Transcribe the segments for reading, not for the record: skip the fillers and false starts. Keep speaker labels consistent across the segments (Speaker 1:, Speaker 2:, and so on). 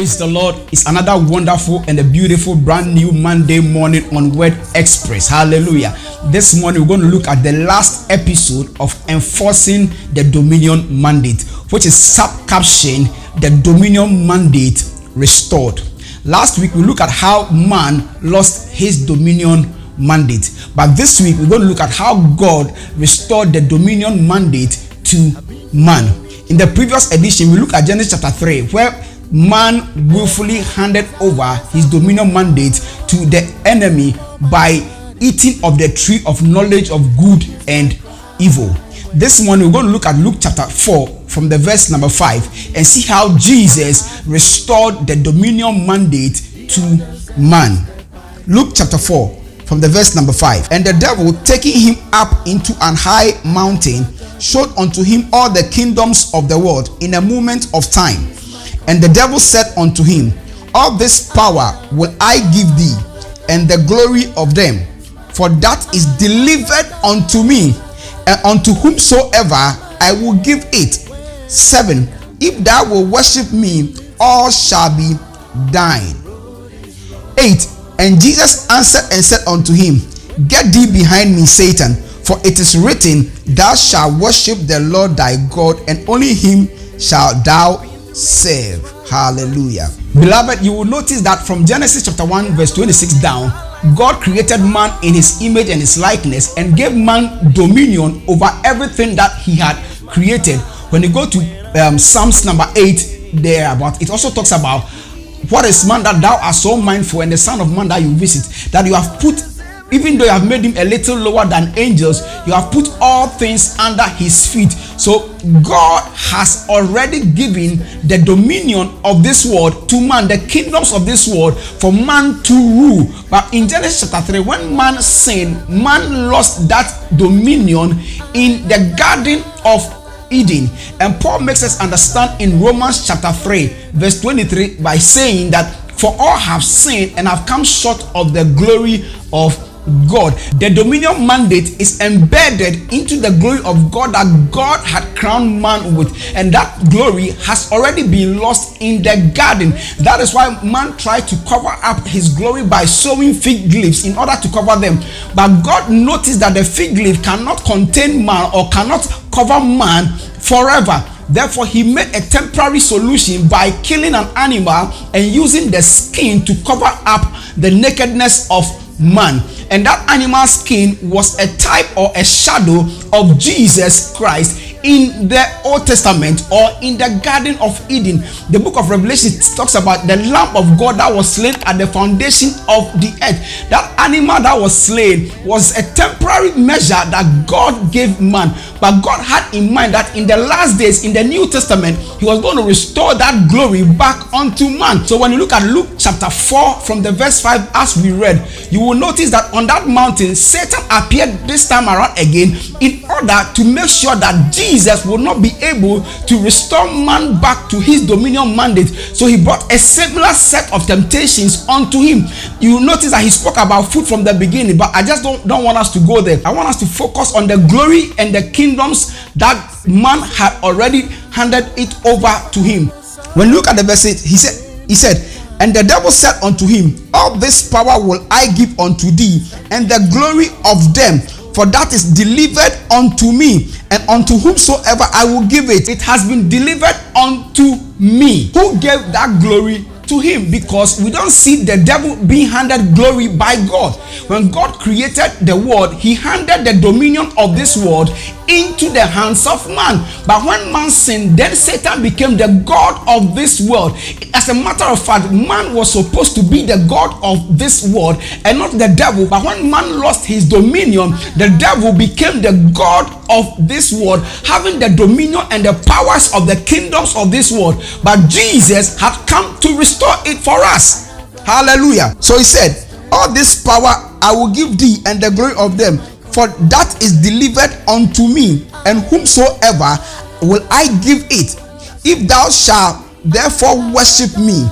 Speaker 1: Praise the Lord. It's another wonderful and a beautiful brand new Monday morning on Word Express. Hallelujah. This morning we're going to look at the last episode of Enforcing the Dominion Mandate, which is sub-captioned The Dominion Mandate Restored. Last week we looked at how man lost his dominion mandate, but this week we're going to look at how God restored the dominion mandate to man. In the previous edition we looked at Genesis chapter 3, where man willfully handed over his dominion mandate to the enemy by eating of the tree of knowledge of good and evil. This morning we're going to look at Luke chapter 4 from the verse number 5 and see how Jesus restored the dominion mandate to man. Luke chapter 4 from the verse number 5. And the devil, taking him up into an high mountain, showed unto him all the kingdoms of the world in a moment of time. And the devil said unto him, all this power will I give thee, and the glory of them, for that is delivered unto me, and unto whomsoever I will give it. 7. If thou wilt worship me, all shall be thine. 8. And Jesus answered and said unto him, get thee behind me, Satan, for it is written, thou shalt worship the Lord thy God, and only him shalt thou serve. Hallelujah. Beloved, you will notice that from Genesis chapter 1 verse 26 down, God created man in his image and his likeness and gave man dominion over everything that he had created. When you go to Psalms number 8 thereabout, it also talks about what is man that thou art so mindful, and the son of man that you visit, that you have put, even though you have made him a little lower than angels, you have put all things under his feet. So God has already given the dominion of this world to man, the kingdoms of this world for man to rule. But in Genesis chapter 3, when man sinned, man lost that dominion in the Garden of Eden. And Paul makes us understand in Romans chapter 3 verse 23 by saying that for all have sinned and have come short of the glory of God. The dominion mandate is embedded into the glory of God that God had crowned man with, and that glory has already been lost in the garden. That is why man tried to cover up his glory by sowing fig leaves in order to cover them. But God noticed that the fig leaf cannot contain man or cannot cover man forever. Therefore, he made a temporary solution by killing an animal and using the skin to cover up the nakedness of man. And that animal skin was a type or a shadow of Jesus Christ in the Old Testament or in the Garden of Eden. The book of Revelation talks about the Lamb of God that was slain at the foundation of the earth. That animal that was slain was a temporary measure that God gave man. But God had in mind that in the last days, in the New Testament, he was going to restore that glory back unto man. So when you look at Luke chapter 4 from the verse 5 as we read, you will notice that on that mountain, Satan appeared this time around again in order to make sure that Jesus would not be able to restore man back to his dominion mandate. So he brought a similar set of temptations unto him. You notice that he spoke about food from the beginning, but I just don't want us to go there. I want us to focus on the glory and the kingdoms that man had already handed it over to him. When you look at the verse 8, he said, and the devil said unto him, all this power will I give unto thee, and the glory of them, for that is delivered unto me, and unto whomsoever I will give it. It has been delivered unto me. Who gave that glory to him? Because we don't see the devil being handed glory by God. When God created the world, he handed the dominion of this world into the hands of man. But when man sinned, then Satan became the god of this world. As a matter of fact, man was supposed to be the god of this world and not the devil. But when man lost his dominion, the devil became the god of this world, having the dominion and the powers of the kingdoms of this world. But Jesus had come to restore it for us. Hallelujah. So he said, all this power I will give thee, and the glory of them, for that is delivered unto me, and whomsoever will I give it. If thou shalt therefore worship me,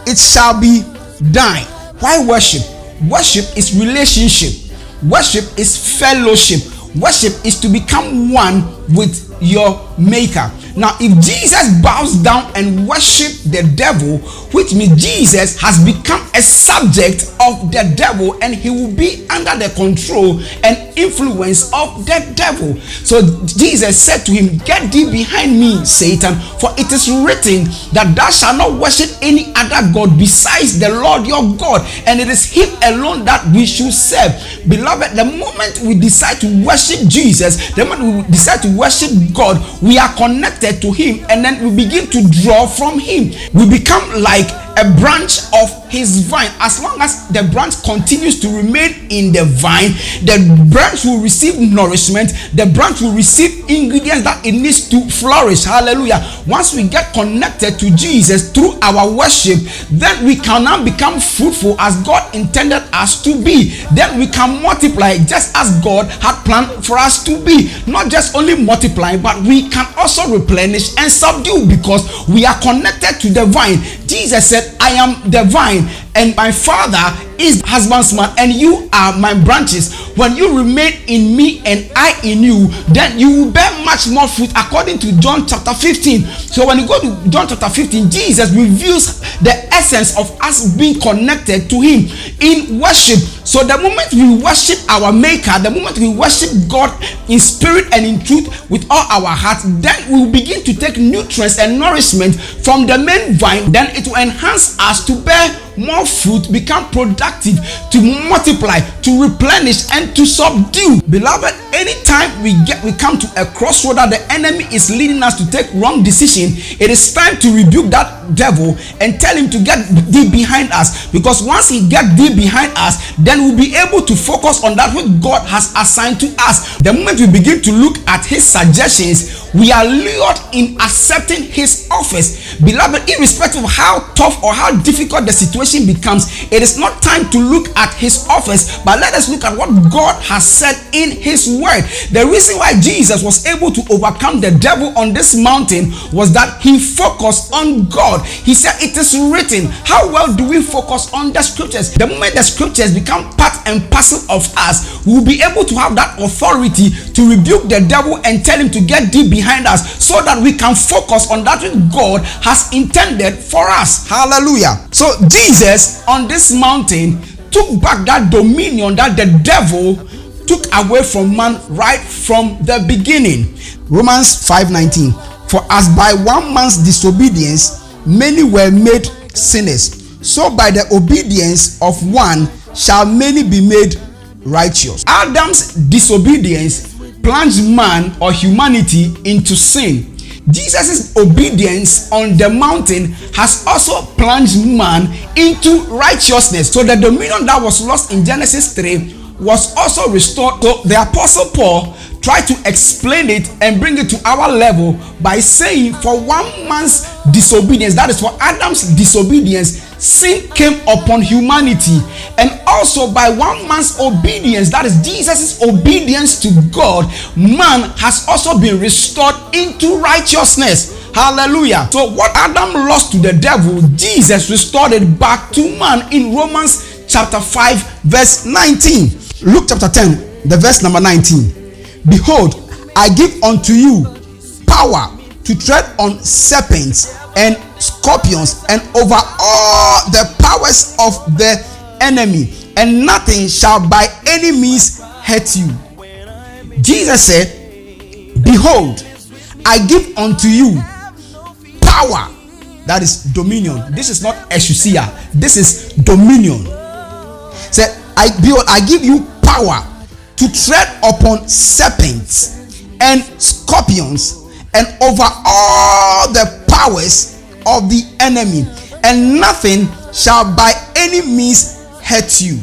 Speaker 1: it shall be thine. Why worship? Worship is relationship. Worship is fellowship. Worship is to become one with your maker. Now, if Jesus bows down and worships the devil, which means Jesus has become a subject of the devil, and he will be under the control and influence of the devil. So Jesus said to him, "Get thee behind me, Satan, for it is written that thou shalt not worship any other God besides the Lord your God, and it is him alone that we should serve." Beloved, the moment we decide to worship Jesus, the moment we decide to worship God, we are connected to him, and then we begin to draw from him. We become like a branch of his vine. As long as the branch continues to remain in the vine, the branch will receive nourishment, the branch will receive ingredients that it needs to flourish. Hallelujah. Once we get connected to Jesus through our worship, then we can now become fruitful as God intended us to be. Then we can multiply just as God had planned for us to be. Not just only multiply, but we can also replenish and subdue, because we are connected to the vine. Jesus said, "I am the vine, and my Father is husbandman, and you are my branches. When you remain in me and I in you, then you will bear much more fruit," according to John chapter 15. So when you go to John chapter 15, Jesus reveals the essence of us being connected to him in worship. So the moment we worship our maker, the moment we worship God in spirit and in truth with all our hearts, then we will begin to take nutrients and nourishment from the main vine. Then it will enhance us to bear more fruit, become productive, to multiply, to replenish, and to subdue. Beloved, anytime we come to a crossroad that the enemy is leading us to take wrong decision, it is time to rebuke that devil and tell him to get thee behind us. Because once he gets thee behind us, then we'll be able to focus on that which God has assigned to us. The moment we begin to look at his suggestions, we are lured in accepting his offers. Beloved, irrespective of how tough or how difficult the situation becomes, it is not time to look at his offers, but let us look at what God has said in his word. The reason why Jesus was able to overcome the devil on this mountain was that he focused on God. He said, "It is written." How well do we focus on the scriptures? The moment the scriptures become part and parcel of us, we will be able to have that authority to rebuke the devil and tell him to get deep behind us, so that we can focus on that which God has intended for us. Hallelujah. So Jesus on this mountain took back that dominion that the devil took away from man right from the beginning. Romans 5:19. "For as by one man's disobedience many were made sinners, so by the obedience of one shall many be made righteous." Adam's disobedience plunged man or humanity into sin. Jesus' obedience on the mountain has also plunged man into righteousness. So the dominion that was lost in Genesis 3 was also restored. So the Apostle Paul tried to explain it and bring it to our level by saying, for one man's disobedience, that is for Adam's disobedience, sin came upon humanity, and also by one man's obedience, that is Jesus' obedience to God, man has also been restored into righteousness. Hallelujah. So what Adam lost to the devil, Jesus restored it back to man in Romans chapter 5 verse 19. Luke chapter 10, the verse number 19. "Behold, I give unto you power to tread on serpents and scorpions, and over all the powers of the enemy, and nothing shall by any means hurt you." Jesus said, "Behold, I give unto you power," that is dominion. This is not exousia, this is dominion. Said, I give you power to tread upon serpents and scorpions, and over all the powers of the enemy, and nothing shall by any means hurt you.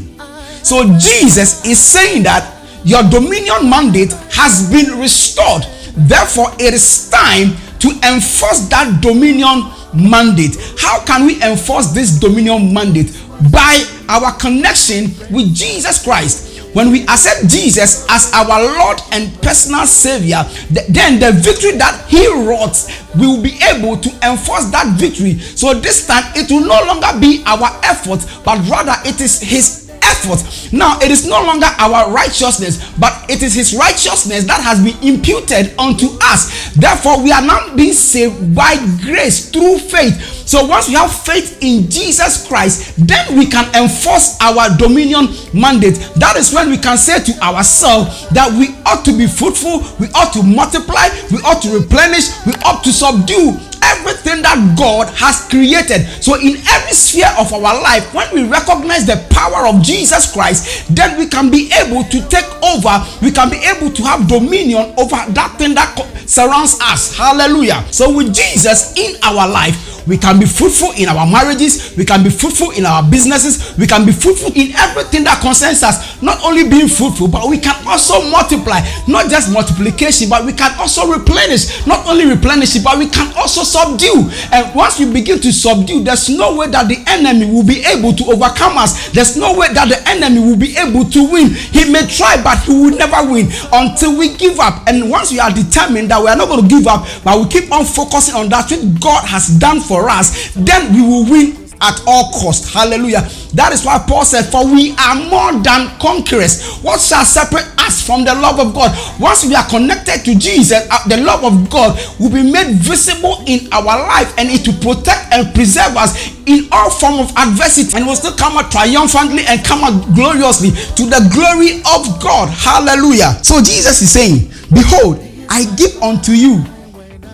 Speaker 1: So Jesus is saying that your dominion mandate has been restored. Therefore, it is time to enforce that dominion mandate. How can we enforce this dominion mandate? By our connection with Jesus Christ. When we accept Jesus as our Lord and personal Savior, then the victory that He wrought, we will be able to enforce that victory. So this time, it will no longer be our effort, but rather it is His effort. Now it is no longer our righteousness, but it is his righteousness that has been imputed unto us. Therefore, we are now being saved by grace through faith. So once we have faith in Jesus Christ, then we can enforce our dominion mandate. That is when we can say to ourselves that we ought to be fruitful, we ought to multiply, we ought to replenish, we ought to subdue everything that God has created. So in every sphere of our life, when we recognize the power of Jesus Christ, then we can be able to take over, we can be able to have dominion over that thing that surrounds us. Hallelujah. So with Jesus in our life, we can be fruitful in our marriages, we can be fruitful in our businesses, we can be fruitful in everything that concerns us. Not only being fruitful, but we can also multiply. Not just multiplication, but we can also replenish. Not only replenish it, but we can also subdue. And once we begin to subdue, there's no way that the enemy will be able to overcome us. There's no way that the enemy will be able to win. He may try, but he will never win until we give up. And once we are determined that we are not going to give up, but we keep on focusing on that which God has done for us, then we will win at all costs. Hallelujah. That is why Paul said, for we are more than conquerors. What shall separate us from the love of God? Once we are connected to Jesus, the love of God will be made visible in our life, and it will protect and preserve us in all form of adversity, and will still come out triumphantly and come out gloriously to the glory of God. Hallelujah. So Jesus is saying, behold, I give unto you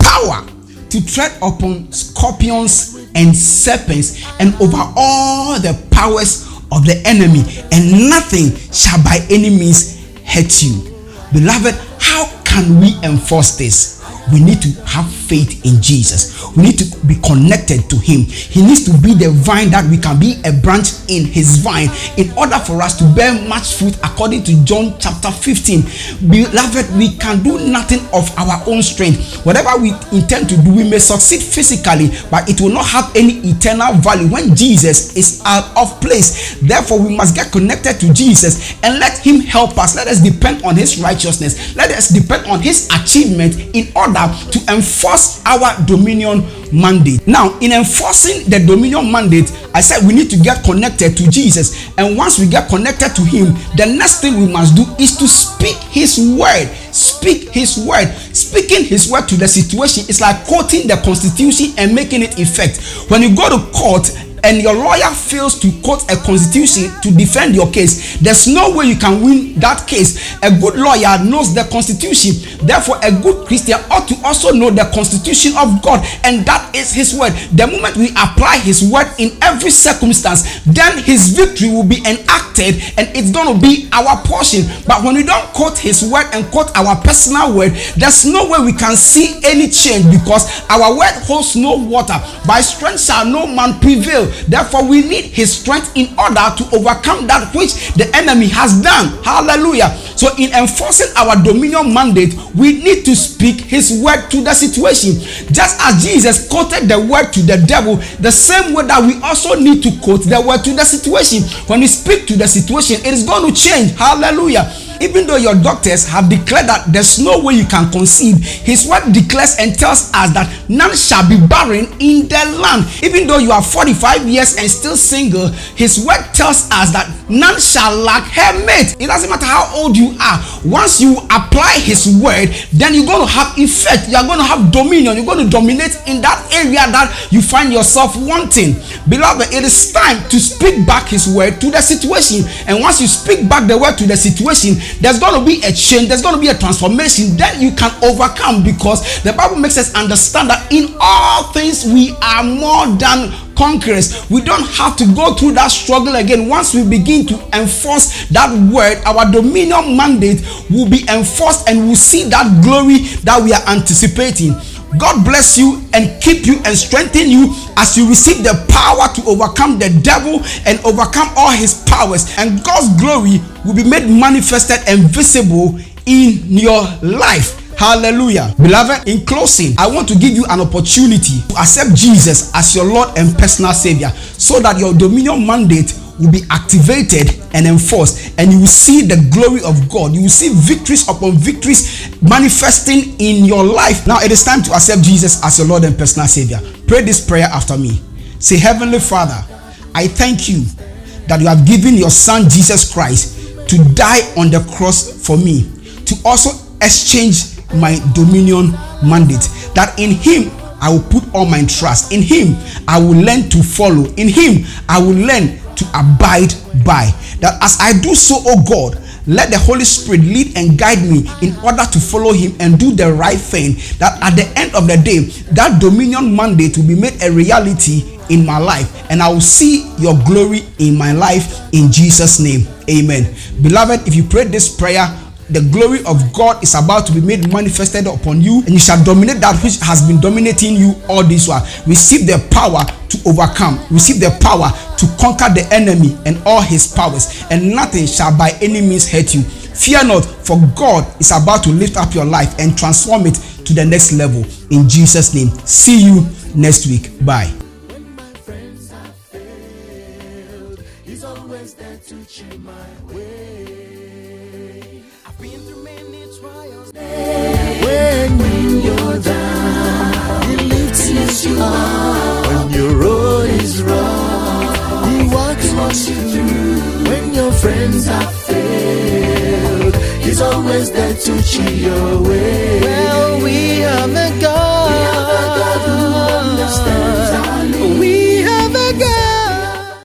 Speaker 1: power to tread upon scorpions and serpents, and over all the powers of the enemy, and nothing shall by any means hurt you. Beloved, how can we enforce this? We need to have faith in Jesus. We need to be connected to him. He needs to be the vine, that we can be a branch in his vine, in order for us to bear much fruit, according to John chapter 15. Beloved, we can do nothing of our own strength. Whatever we intend to do, we may succeed physically, but it will not have any eternal value when Jesus is out of place. Therefore, we must get connected to Jesus and let him help us. Let us depend on his righteousness. Let us depend on his achievement in order to enforce our dominion mandate. Now, in enforcing the dominion mandate, I said we need to get connected to Jesus. And once we get connected to him, the next thing we must do is to speak his word. Speak his word. Speaking his word to the situation is like quoting the Constitution and making it effect. When you go to court and your lawyer fails to quote a constitution to defend your case, there's no way you can win that case. A good lawyer knows the Constitution. Therefore, a good Christian ought to also know the Constitution of God, and that is his word. The moment we apply his word in every circumstance, then his victory will be enacted, and it's going to be our portion. But when we don't quote his word and quote our personal word, there's no way we can see any change, because our word holds no water. By strength shall no man prevail. Therefore, we need his strength in order to overcome that which the enemy has done. Hallelujah. So in enforcing our dominion mandate, we need to speak his word to the situation. Just as Jesus quoted the word to the devil, the same way that we also need to quote the word to the situation. When we speak to the situation, it is going to change. Hallelujah. Even though your doctors have declared that there's no way you can conceive, his word declares and tells us that none shall be barren in the land. Even though you are 45 years and still single, his word tells us that none shall lack her mate. It doesn't matter how old you are. Once you apply his word, then you're going to have effect. You're going to have dominion. You're going to dominate in that area that you find yourself wanting. Beloved, it is time to speak back his word to the situation. And once you speak back the word to the situation, there's going to be a change, there's going to be a transformation. Then you can overcome, because the Bible makes us understand that in all things we are more than conquerors. We don't have to go through that struggle again. Once we begin to enforce that word, our dominion mandate will be enforced, and we'll see that glory that we are anticipating. God bless you and keep you and strengthen you as you receive the power to overcome the devil and overcome all his powers, and God's glory will be made manifested and visible in your life. Hallelujah. Beloved, in closing, I want to give you an opportunity to accept Jesus as your Lord and personal Savior, so that your dominion mandate will be activated and enforced, and you will see the glory of God. You will see victories upon victories manifesting in your life. Now it is time to accept Jesus as your Lord and personal Savior. Pray this prayer after me. Say, Heavenly Father, I thank you that you have given your son Jesus Christ to die on the cross for me, to also exchange my dominion mandate, that in him I will put all my trust. In him I will learn to follow. In him I will learn to abide by. That as I do so, oh God, let the Holy Spirit lead and guide me in order to follow him and do the right thing. That at the end of the day, that dominion mandate will be made a reality in my life, and I will see your glory in my life in Jesus' name. Amen. Beloved, if you pray this prayer, the glory of God is about to be made manifested upon you, and you shall dominate that which has been dominating you all this while. Receive the power to overcome. Receive the power to conquer the enemy and all his powers, and nothing shall by any means hurt you. Fear not, for God is about to lift up your life and transform it to the next level in Jesus' name. See you next week. Bye.
Speaker 2: When my friends have failed, he's always there to cheer my way. I've been through many trials. When you're down, he lifts you up. When your road is rough, he walks you through. When your friends have failed, he's always there to cheer your way.